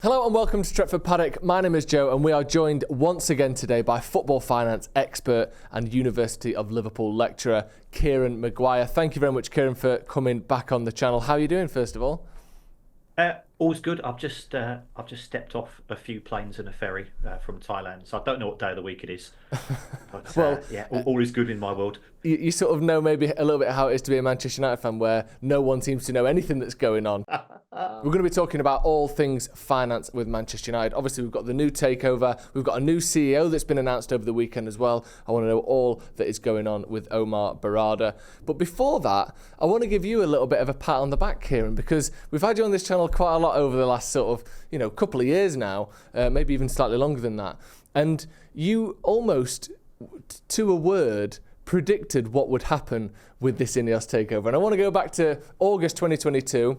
Hello and welcome to Stretford Paddock. My name is Joe and we are joined once again today by football finance expert and University of Liverpool lecturer Kieran Maguire. Thank you very much, Kieran, for coming back on the channel. How are you doing, first of all? All's good. I've just stepped off a few planes and a ferry from Thailand, so I don't know what day of the week it is. But Well, yeah, all is good in my world. you sort of know maybe a little bit how it is to be a Manchester United fan where no one seems to know anything that's going on. We're going to be talking about all things finance with Manchester United. Obviously, we've got the new takeover. We've got a new CEO that's been announced over the weekend as well. I want to know all that is going on with Omar Barada. But before that, I want to give you a little bit of a pat on the back, Kieran, because we've had you on this channel quite a lot over the last sort of, couple of years now, maybe even slightly longer than that. And you almost, to a word, predicted what would happen with this Ineos takeover. And I want to go back to August 2022.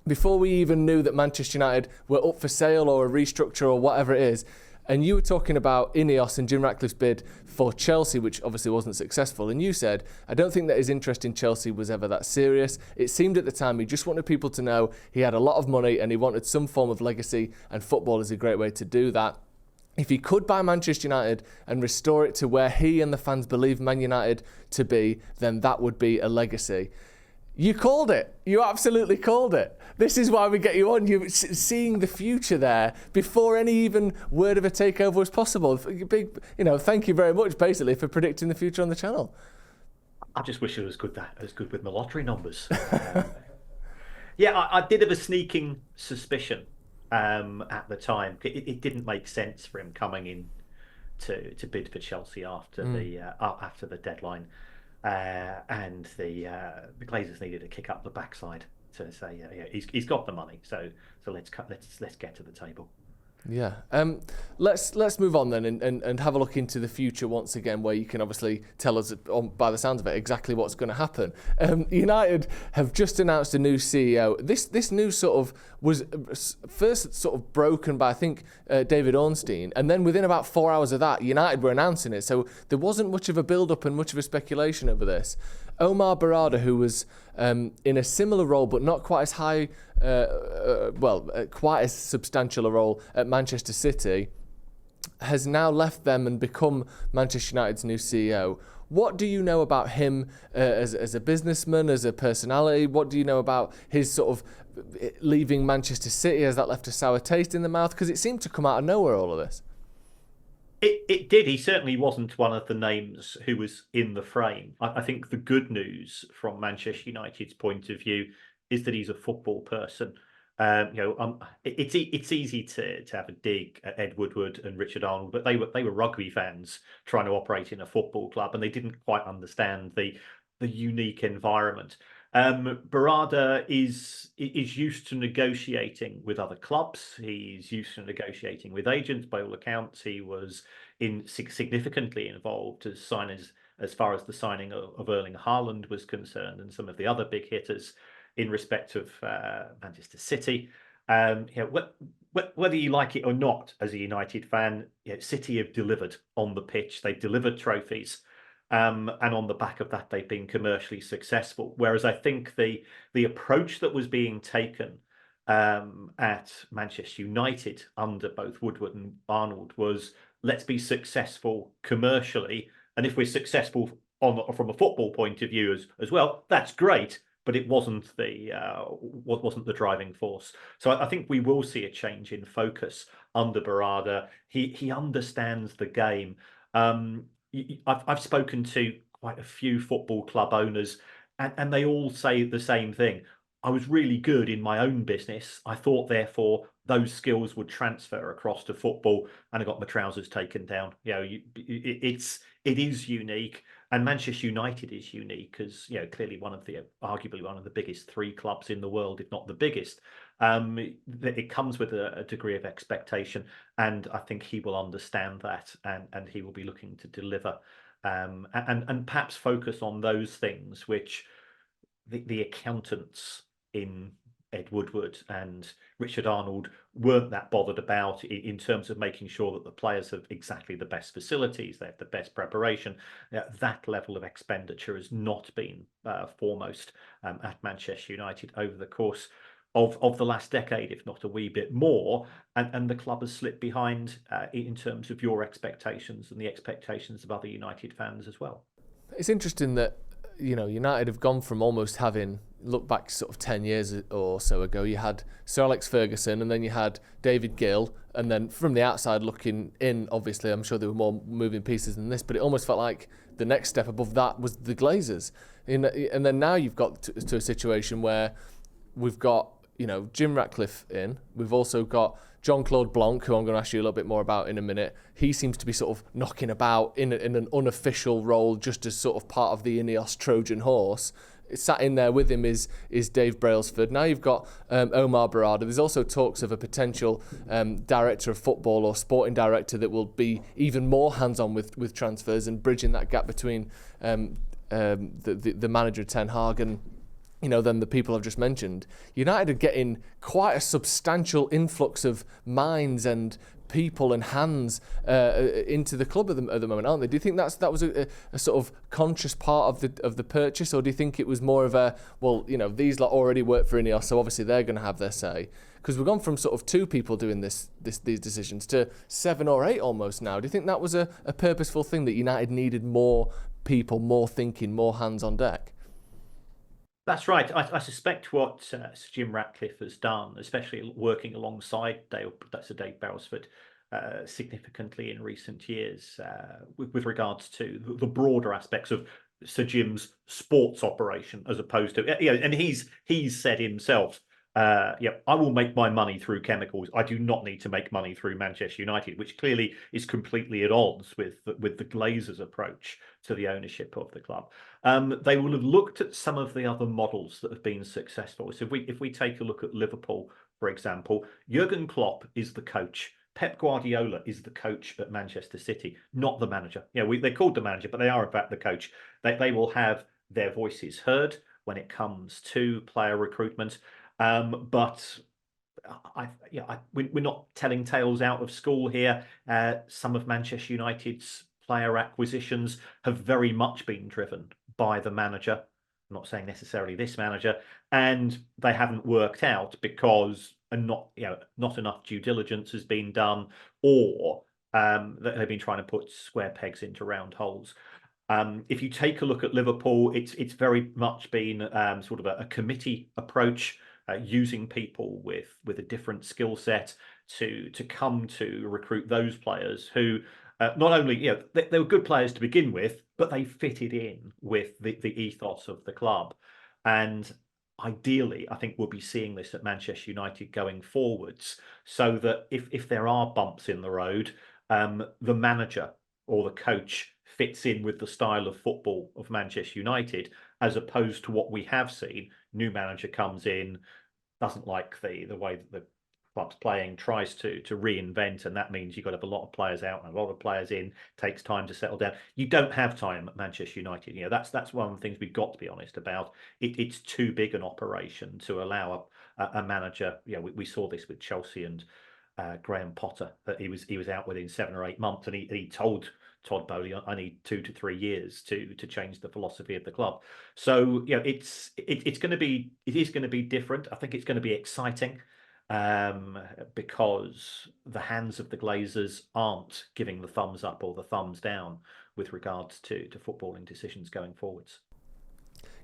Before we even knew that Manchester United were up for sale or a restructure or whatever it is, and you were talking about Ineos and Jim Ratcliffe's bid for Chelsea, which obviously wasn't successful, and you said, I don't think that his interest in Chelsea was ever that serious. It seemed at the time he just wanted people to know he had a lot of money and he wanted some form of legacy, and football is a great way to do that. If he could buy Manchester United and restore it to where he and the fans believe Man United to be, then that would be a legacy. You called it. You absolutely called it. This is why we get you on. You're seeing the future there before any even word of a takeover was possible. Big, thank you very much, basically, for predicting the future on the channel. I just wish it was as good with my lottery numbers. Yeah, I did have a sneaking suspicion at the time. It didn't make sense for him coming in to bid for Chelsea after the deadline. And the Glazers needed to kick up the backside to say, yeah, he's got the money. So let's get to the table. Yeah. Let's move on then and have a look into the future once again, where you can obviously tell us, by the sounds of it, exactly what's going to happen. United have just announced a new CEO. This news sort of was first sort of broken by, I think, David Ornstein, and then within about 4 hours of that, United were announcing it. So there wasn't much of a build-up and much of a speculation over this. Omar Barada, who was in a similar role but not quite as high, quite as substantial a role at Manchester City, has now left them and become Manchester United's new CEO. What do you know about him as a businessman, as a personality? What do you know about his sort of leaving Manchester City? Has that left a sour taste in the mouth? Because it seemed to come out of nowhere, all of this. It did. He certainly wasn't one of the names who was in the frame. I think the good news from Manchester United's point of view is that he's a football person. It's easy to have a dig at Ed Woodward and Richard Arnold, but they were rugby fans trying to operate in a football club, and they didn't quite understand the unique environment. Barada is used to negotiating with other clubs. He's used to negotiating with agents. By all accounts, he was significantly involved as far as the signing of Erling Haaland was concerned, and some of the other big hitters in respect of Manchester City. Whether you like it or not, as a United fan, City have delivered on the pitch. They've delivered trophies. And on the back of that, they've been commercially successful. Whereas I think the approach that was being taken at Manchester United under both Woodward and Arnold was, let's be successful commercially, and if we're successful from a football point of view as well, that's great. But it wasn't the driving force. So I think we will see a change in focus under Barada. He understands the game. I've spoken to quite a few football club owners, and they all say the same thing. I was really good in my own business. I thought, therefore, those skills would transfer across to football, and I got my trousers taken down. It is unique, and Manchester United is unique as clearly arguably one of the biggest three clubs in the world, if not the biggest. It comes with a degree of expectation, and I think he will understand that, and he will be looking to deliver, and perhaps focus on those things which the accountants in Ed Woodward and Richard Arnold weren't that bothered about, in terms of making sure that the players have exactly the best facilities, they have the best preparation. That level of expenditure has not been foremost at Manchester United over the course of the last decade, if not a wee bit more, and the club has slipped behind in terms of your expectations and the expectations of other United fans as well. It's interesting that, United have gone from almost having, look back sort of 10 years or so ago, you had Sir Alex Ferguson and then you had David Gill, and then from the outside looking in, obviously, I'm sure there were more moving pieces than this, but it almost felt like the next step above that was the Glazers. And then now you've got to a situation where we've got, Jim Ratcliffe in. We've also got Jean-Claude Blanc, who I'm going to ask you a little bit more about in a minute. He seems to be sort of knocking about in an unofficial role, just as sort of part of the Ineos Trojan horse. Sat in there with him is Dave Brailsford. Now you've got Omar Barada. There's also talks of a potential director of football or sporting director that will be even more hands-on with transfers and bridging that gap between the manager Ten Hag and then the people I've just mentioned. United are getting quite a substantial influx of minds and people and hands into the club at the moment, aren't they? Do you think that was a sort of conscious part of the purchase, or do you think it was more of a, these lot already work for Ineos, so obviously they're going to have their say? Because we've gone from sort of 2 people doing these decisions to 7 or 8 almost now. Do you think that was a purposeful thing, that United needed more people, more thinking, more hands on deck? That's right. I suspect what Sir Jim Ratcliffe has done, especially working alongside Dave Brailsford, significantly in recent years, with regards to the broader aspects of Sir Jim's sports operation, as opposed to, and he's said himself, I will make my money through chemicals. I do not need to make money through Manchester United, which clearly is completely at odds with the Glazers' approach to the ownership of the club. They will have looked at some of the other models that have been successful. So if we take a look at Liverpool, for example, Jurgen Klopp is the coach. Pep Guardiola is the coach at Manchester City, not the manager. They're called the manager, but they are in fact the coach. They will have their voices heard when it comes to player recruitment. But we're not telling tales out of school here. Some of Manchester United's player acquisitions have very much been driven by the manager. I'm not saying necessarily this manager, and they haven't worked out because not enough due diligence has been done, or they've been trying to put square pegs into round holes. If you take a look at Liverpool, it's very much been sort of a committee approach, using people with a different skill set to come to recruit those players who not only they were good players to begin with, but they fitted in with the ethos of the club. And ideally, I think we'll be seeing this at Manchester United going forwards, so that if there are bumps in the road, the manager or the coach fits in with the style of football of Manchester United, as opposed to what we have seen. New manager comes in, doesn't like the way that the club's playing, tries to reinvent, and that means you've got to have a lot of players out and a lot of players in, takes time to settle down. You don't have time at Manchester United. That's one of the things we've got to be honest about. It's too big an operation to allow a manager. We saw this with Chelsea and Graham Potter, that he was out within 7 or 8 months, and he told Todd Bowley, I need 2 to 3 years to change the philosophy of the club. So it is going to be different. I think it's going to be exciting, because the hands of the Glazers aren't giving the thumbs up or the thumbs down with regards to footballing decisions going forwards.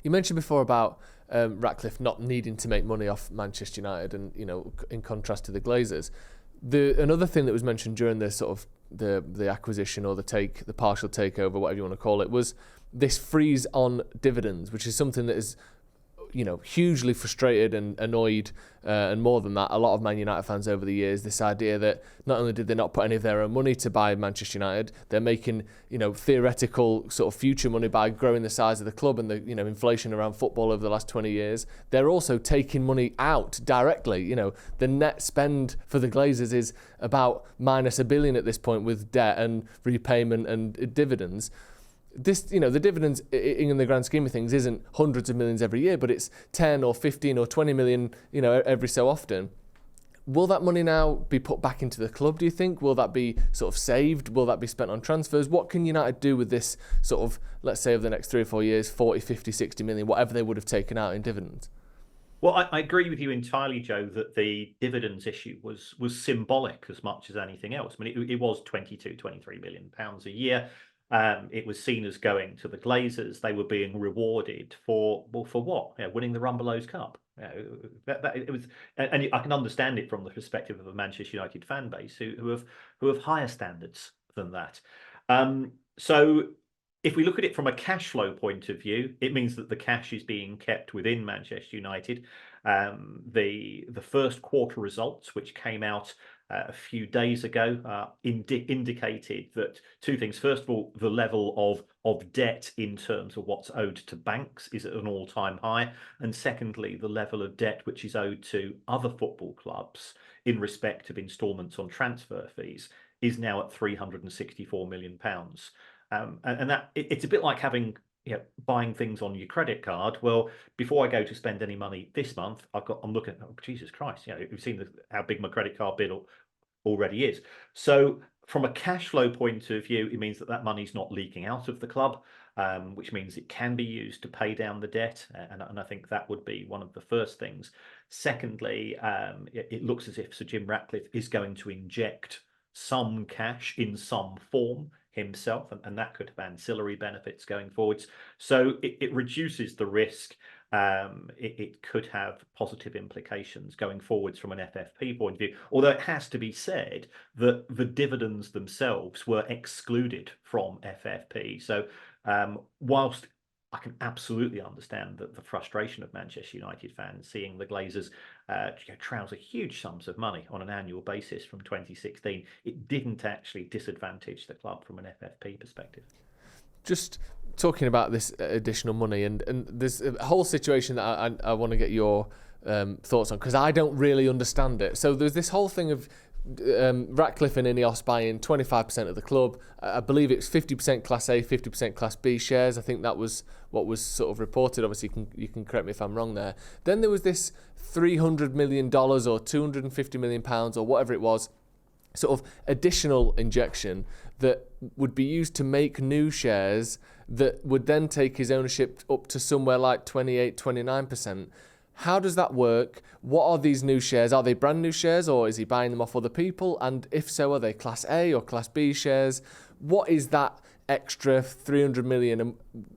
You mentioned before about Ratcliffe not needing to make money off Manchester United, and in contrast to the Glazers. Another thing that was mentioned during the sort of the acquisition or the partial takeover, whatever you want to call it, was this freeze on dividends, which is something that is hugely frustrated and annoyed, and more than that, a lot of Man United fans over the years. This idea that not only did they not put any of their own money to buy Manchester United, they're making theoretical sort of future money by growing the size of the club and the inflation around football over the last 20 years. They're also taking money out directly. The net spend for the Glazers is about minus $1 billion at this point, with debt and repayment and dividends. This, the dividends in the grand scheme of things isn't hundreds of millions every year, but it's 10 or 15 or 20 million, every so often. Will that money now be put back into the club, do you think? Will that be sort of saved? Will that be spent on transfers? What can United do with this sort of, let's say over the next 3 or 4 years, 40, 50, 60 million, whatever they would have taken out in dividends? Well, I agree with you entirely, Joe, that the dividends issue was symbolic as much as anything else. I mean, it was 22, 23 million pounds a year. It was seen as going to the Glazers. They were being rewarded for, well, for what? Winning the Rumbelows Cup. It was, and I can understand it from the perspective of a Manchester United fan base who have higher standards than that. So if we look at it from a cash flow point of view, it means that the cash is being kept within Manchester United. The first quarter results, which came out a few days ago, indicated that two things. First of all, the level of debt in terms of what's owed to banks is at an all-time high. And secondly, the level of debt which is owed to other football clubs in respect of instalments on transfer fees is now at £364 million. And that it's a bit like having buying things on your credit card. Well, before I go to spend any money this month, I'm looking. Oh, Jesus Christ! We've seen how big my credit card bill already is. So from a cash flow point of view, it means that money's not leaking out of the club, which means it can be used to pay down the debt. And I think that would be one of the first things. Secondly, it looks as if Sir Jim Ratcliffe is going to inject some cash in some form himself, and that could have ancillary benefits going forwards. So it reduces the risk. It could have positive implications going forwards from an FFP point of view, although it has to be said that the dividends themselves were excluded from FFP. So whilst I can absolutely understand the frustration of Manchester United fans seeing the Glazers trouser huge sums of money on an annual basis from 2016. It didn't actually disadvantage the club from an FFP perspective. Just talking about this additional money, and there's a whole situation that I want to get your thoughts on, because I don't really understand it. So there's this whole thing of Ratcliffe and Ineos buying 25% of the club. I believe it's 50% Class A, 50% Class B shares. I think that was what was sort of reported. Obviously, you can correct me if I'm wrong there. Then there was this $300 million or £250 million or whatever it was, sort of additional injection that would be used to make new shares that would then take his ownership up to somewhere like 28, 29%. How does that work? What are these new shares? Are they brand new shares, or is he buying them off other people? And if so, are they Class A or Class B shares? What is that extra 300 million, and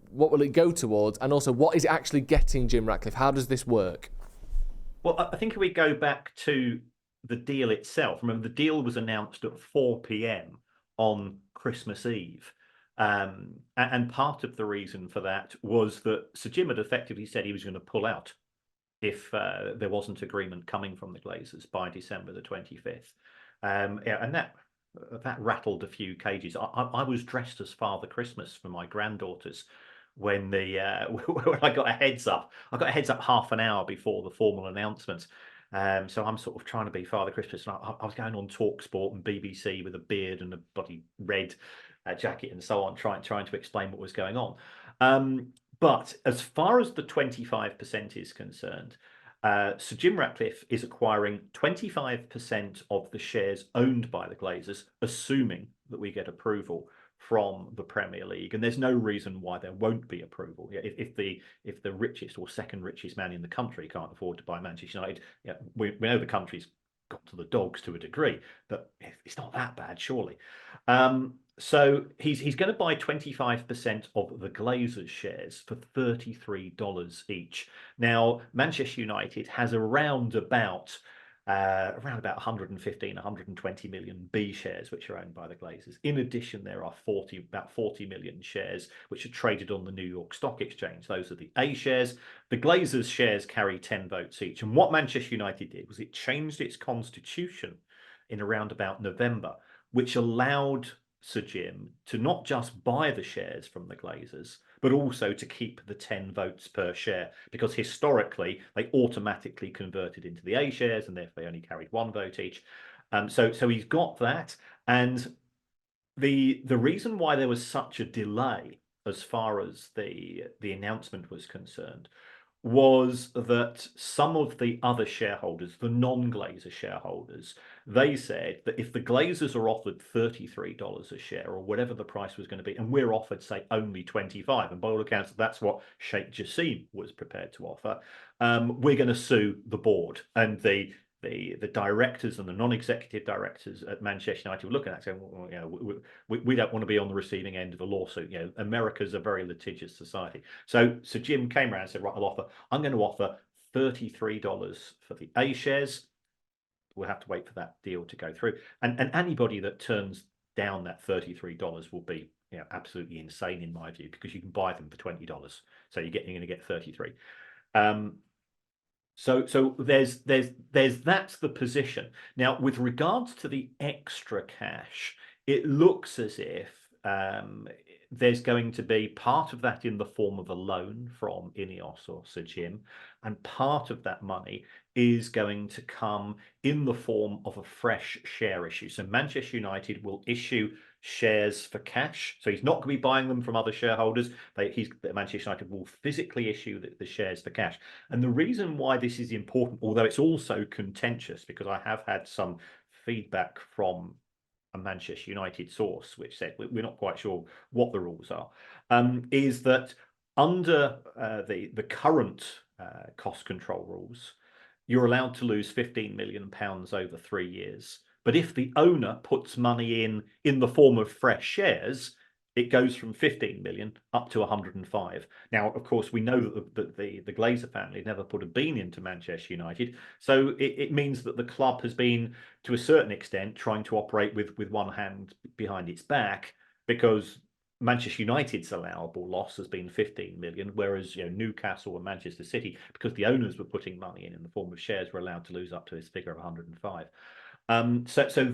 what will it go towards? And also, what is it actually getting Jim Ratcliffe? How does this work? Well, I think if we go back to the deal itself, remember the deal was announced at 4 p.m. on Christmas Eve. And part of the reason for that was that Sir Jim had effectively said he was going to pull out if there wasn't agreement coming from the Glazers by December the 25th. And that rattled a few cages. I was dressed as Father Christmas for my granddaughters when when I got a heads up. I got a heads up half an hour before the formal announcement. So I'm sort of trying to be Father Christmas. And I was going on TalkSport and BBC with a beard and a bloody red jacket and so on, trying to explain what was going on. But as far as the 25% is concerned, Sir Jim Ratcliffe is acquiring 25% of the shares owned by the Glazers, assuming that we get approval from the Premier League. And there's no reason why there won't be approval. If the richest or second richest man in the country can't afford to buy Manchester United, we know the country's got to the dogs to a degree, but it's not that bad, surely. So he's going to buy 25% of the Glazers shares for $33 each. Now, Manchester United has around about 115, 120 million B shares which are owned by the Glazers. In addition, there are about 40 million shares which are traded on the New York Stock Exchange. Those are the A shares. The Glazers shares carry 10 votes each. And what Manchester United did was it changed its constitution in around about November, which allowed Sir Jim to not just buy the shares from the Glazers, but also to keep the 10 votes per share, because historically they automatically converted into the A shares and therefore they only carried one vote each. So he's got that. And the reason why there was such a delay as far as the announcement was concerned was that some of the other shareholders, the non-Glazer shareholders, they said that if the Glazers are offered $33 a share or whatever the price was going to be, and we're offered, say, only 25, and by all accounts, that's what Sheikh Jassim was prepared to offer, we're going to sue the board. And the directors and the non-executive directors at Manchester United were looking at it saying, well, you know, we don't want to be on the receiving end of a lawsuit. You know, America's a very litigious society. So Jim came around and said, right, I'm going to offer $33 for the A shares. We'll have to wait for that deal to go through. And anybody that turns down that $33 will be, you know, absolutely insane in my view, because you can buy them for $20. So you're going to get 33. So there's that's the position. Now, with regards to the extra cash, it looks as if there's going to be part of that in the form of a loan from Ineos or Sir Jim, and part of that money is going to come in the form of a fresh share issue. So Manchester United will issue shares for cash. So he's not going to be buying them from other shareholders. Manchester United will physically issue the shares for cash. And the reason why this is important, although it's also contentious, because I have had some feedback from a Manchester United source which said we're not quite sure what the rules are, is that under the current cost control rules, you're allowed to lose £15 million over 3 years. But if the owner puts money in the form of fresh shares, it goes from 15 million up to 105. Now, of course, we know that the Glazer family never put a bean into Manchester United. So it means that the club has been, to a certain extent, trying to operate with one hand behind its back, because Manchester United's allowable loss has been 15 million, whereas, you know, Newcastle and Manchester City, because the owners were putting money in the form of shares, were allowed to lose up to this figure of 105. So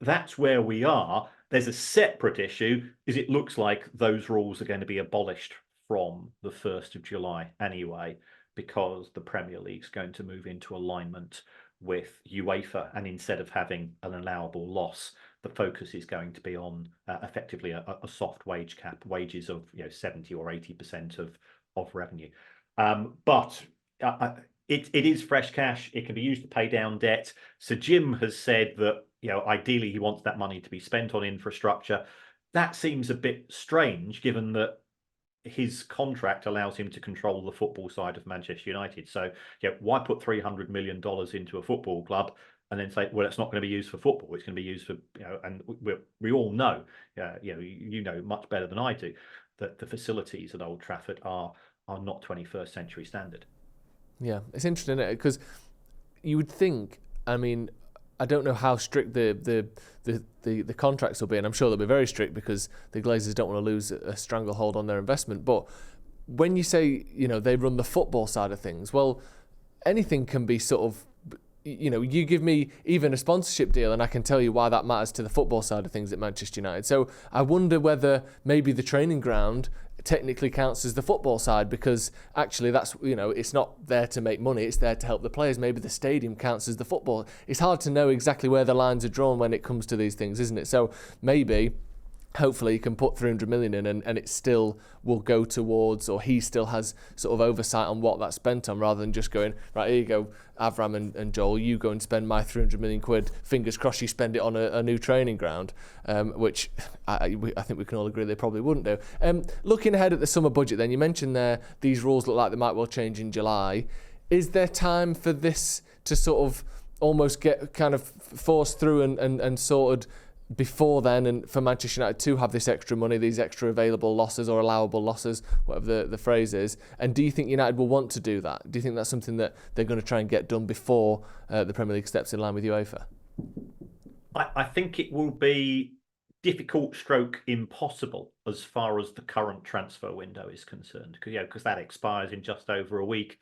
that's where we are. There's a separate issue, is it looks like those rules are going to be abolished from the 1st of July anyway, because the Premier League's going to move into alignment with UEFA, and instead of having an allowable loss, the focus is going to be on effectively a soft wage cap, wages of 70 or 80% of revenue. But it is fresh cash. It can be used to pay down debt. So Jim has said that ideally he wants that money to be spent on infrastructure. That seems a bit strange, given that his contract allows him to control the football side of Manchester United. So why put $300 million into a football club and then say, well, it's not going to be used for football, it's going to be used for, and we all know, you know much better than I do, that the facilities at Old Trafford are not 21st century standard. Yeah, it's interesting, isn't it? Because you would think, I mean, I don't know how strict the contracts will be, and I'm sure they'll be very strict because the Glazers don't want to lose a stranglehold on their investment. But when you say, they run the football side of things, well, anything can be sort of, you give me even a sponsorship deal and I can tell you why that matters to the football side of things at Manchester United. So I wonder whether maybe the training ground technically counts as the football side, because actually that's, it's not there to make money, it's there to help the players. Maybe the stadium counts as the football. It's hard to know exactly where the lines are drawn when it comes to these things, isn't it? So maybe, hopefully you can put 300 million in and it still will go towards, or he still has sort of oversight on what that's spent on, rather than just going, right, here you go, Avram and Joel, you go and spend my 300 million quid, fingers crossed you spend it on a new training ground, which I think we can all agree they probably wouldn't do. Looking ahead at the summer budget then, you mentioned there these rules look like they might well change in July. Is there time for this to sort of almost get kind of forced through and sorted before then, and for Manchester United to have this extra money, these extra available losses or allowable losses, whatever the phrase is? And do you think United will want to do that? Do you think that's something that they're going to try and get done before the Premier League steps in line with UEFA? I think it will be difficult stroke impossible as far as the current transfer window is concerned, because that expires in just over a week.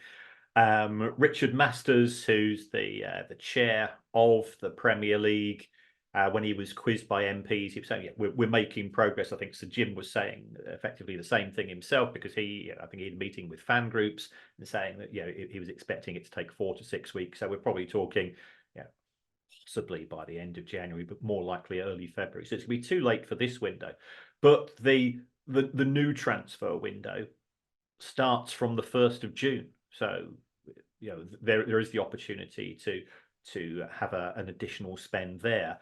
Richard Masters, who's the chair of the Premier League, when he was quizzed by MPs, he was saying, we're making progress. I think Sir Jim was saying effectively the same thing himself, because I think he had a meeting with fan groups and saying that he was expecting it to take 4 to 6 weeks. So we're probably talking possibly by the end of January, but more likely early February. So it's going to be too late for this window. But the new transfer window starts from the 1st of June. So, there is the opportunity to have an additional spend there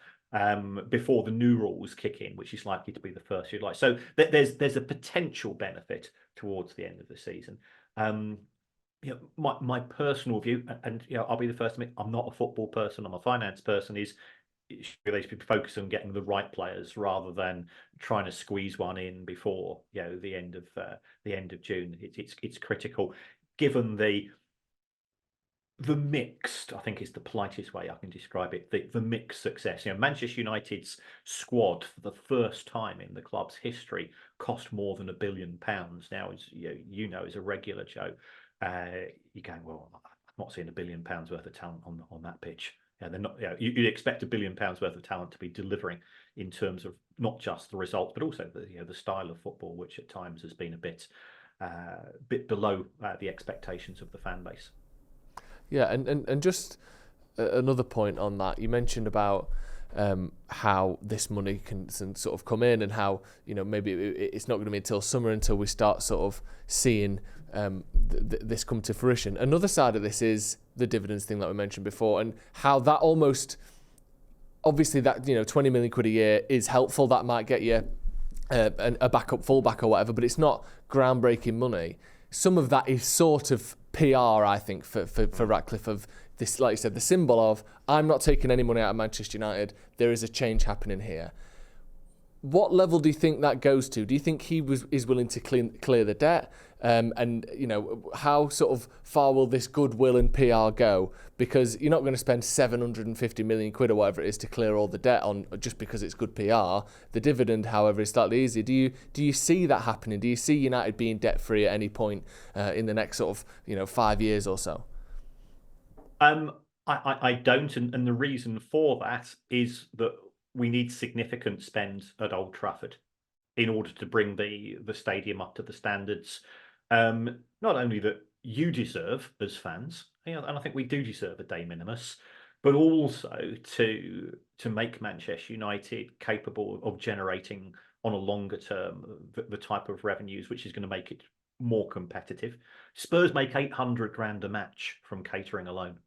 before the new rules kick in, which is likely to be the first of July. So there's a potential benefit towards the end of the season. My personal view, and I'll be the first to admit, I'm not a football person, I'm a finance person, is they should be focused on getting the right players rather than trying to squeeze one in before the end of June. It's critical, given the mixed, I think is the politest way I can describe it, the mixed success. Manchester United's squad for the first time in the club's history cost more than £1 billion. Now, as as a regular Joe, you're going, well, I'm not seeing £1 billion worth of talent on that pitch. They're not. You'd expect £1 billion worth of talent to be delivering in terms of not just the results, but also the style of football, which at times has been a bit below the expectations of the fan base. Yeah, and just another point on that, you mentioned about how this money can sort of come in, and how maybe it's not going to be until summer until we start sort of seeing this come to fruition. Another side of this is the dividends thing that we mentioned before, and how that almost, obviously that 20 million quid a year is helpful. That might get you a backup fullback or whatever, but it's not groundbreaking money. Some of that is sort of PR, I think, for Ratcliffe, of this, like you said, the symbol of, I'm not taking any money out of Manchester United, there is a change happening here. What level do you think that goes to? Do you think he is willing to clear the debt? And how sort of far will this goodwill and PR go? Because you're not going to spend 750 million quid or whatever it is to clear all the debt on just because it's good PR. The dividend, however, is slightly easier. Do you see that happening? Do you see United being debt free at any point in the next sort of 5 years or so? I don't, and the reason for that is that we need significant spend at Old Trafford in order to bring the stadium up to the standards, not only that you deserve as fans, and I think we do deserve a de minimis, but also to make Manchester United capable of generating on a longer term the type of revenues which is going to make it more competitive. Spurs make 800 grand a match from catering alone,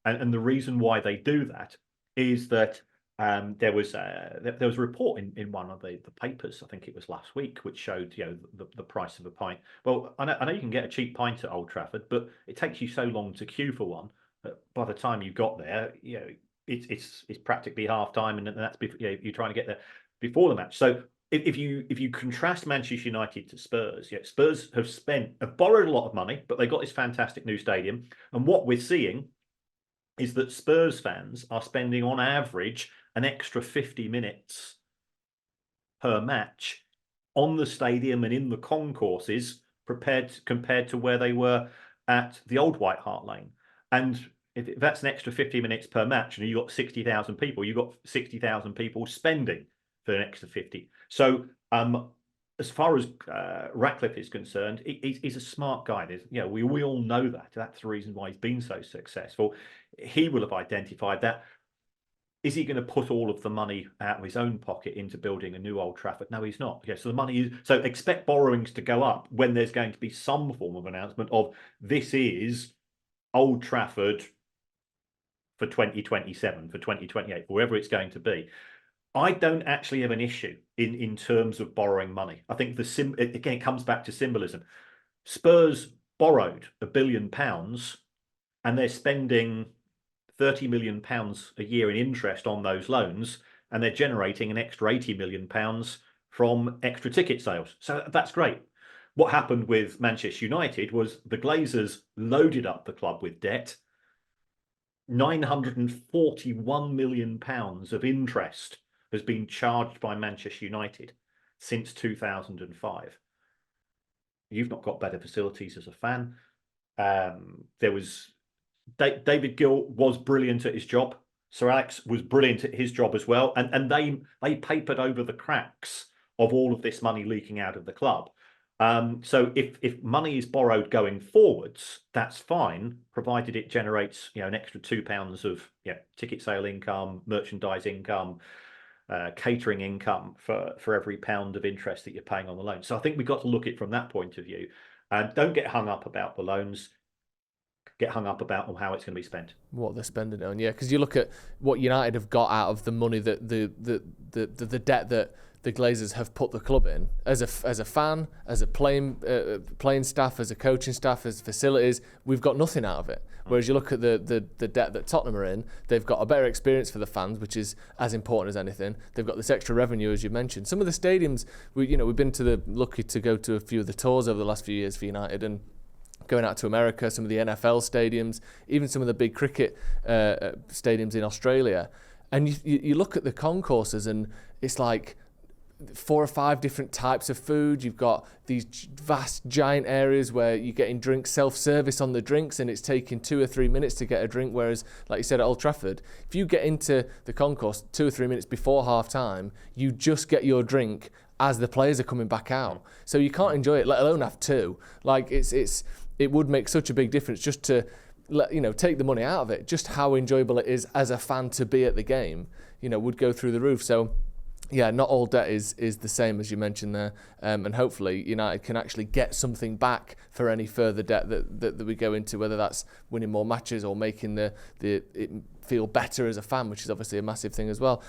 and the reason why they do that is that there was a report in one of the papers, I think it was last week, which showed the price of a pint. Well, I know you can get a cheap pint at Old Trafford, but it takes you so long to queue for one that by the time you got there, it's practically half time, and that's before, you're trying to get there before the match. So if you contrast Manchester United to Spurs, Spurs have borrowed a lot of money, but they got this fantastic new stadium, and what we're seeing is that Spurs fans are spending on average an extra 50 minutes per match on the stadium and in the concourses compared to where they were at the old White Hart Lane. And if that's an extra 50 minutes per match, and you've got 60,000 people, you've got 60,000 people spending for an extra 50. So as far as Ratcliffe is concerned, he's a smart guy. We all know that. That's the reason why he's been so successful. He will have identified that. Is he going to put all of the money out of his own pocket into building a new Old Trafford? No, he's not. So the money is, so expect borrowings to go up when there's going to be some form of announcement of this is Old Trafford for 2027, for 2028, wherever it's going to be. I don't actually have an issue in terms of borrowing money. I think again, it comes back to symbolism. Spurs borrowed £1 billion and they're spending £30 million a year in interest on those loans, and they're generating an extra £80 million from extra ticket sales. So that's great. What happened with Manchester United was the Glazers loaded up the club with debt. £941 million of interest has been charged by Manchester United since 2005. You've not got better facilities as a fan. David Gill was brilliant at his job. Sir Alex was brilliant at his job as well. And they papered over the cracks of all of this money leaking out of the club. So if money is borrowed going forwards, that's fine, provided it generates an extra £2 of ticket sale income, merchandise income, catering income for every pound of interest that you're paying on the loan. So I think we've got to look at it from that point of view. And don't get hung up about the loans. get hung up about how it's going to be spent. What they're spending it on, yeah, because you look at what United have got out of the money that the debt that the Glazers have put the club in, as a fan, as a playing staff, as a coaching staff, as facilities, we've got nothing out of it. Whereas you look at the debt that Tottenham are in, they've got a better experience for the fans, which is as important as anything. They've got this extra revenue, as you mentioned. Some of the stadiums, we've been lucky to go to a few of the tours over the last few years for United, and going out to America, some of the NFL stadiums, even some of the big cricket stadiums in Australia. And you look at the concourses, and it's like 4 or 5 different types of food. You've got these vast, giant areas where you're getting drinks, self-service on the drinks, and it's taking 2 or 3 minutes to get a drink. Whereas, like you said, at Old Trafford, if you get into the concourse 2 or 3 minutes before half-time, you just get your drink as the players are coming back out. So you can't enjoy it, let alone have 2. Like, it would make such a big difference just to take the money out of it. Just how enjoyable it is as a fan to be at the game, would go through the roof. So yeah, not all debt is the same, as you mentioned there, and hopefully United can actually get something back for any further debt that we go into, whether that's winning more matches or making it feel better as a fan, which is obviously a massive thing as well.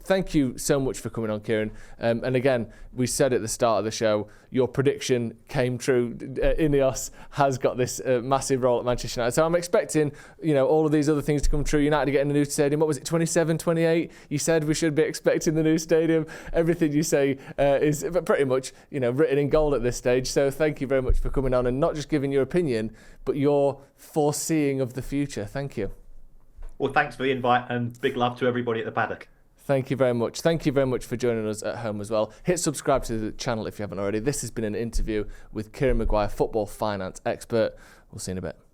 Thank you so much for coming on, Kieran. And again, we said at the start of the show, your prediction came true. Ineos has got this massive role at Manchester United. So I'm expecting, all of these other things to come true. United getting a new stadium. What was it, 27, 28? You said we should be expecting the new stadium. Everything you say is pretty much, written in gold at this stage. So thank you very much for coming on and not just giving your opinion, but your foreseeing of the future. Thank you. Well, thanks for the invite, and big love to everybody at the Paddock. Thank you very much. Thank you very much for joining us at home as well. Hit subscribe to the channel if you haven't already. This has been an interview with Kieran Maguire, football finance expert. We'll see you in a bit.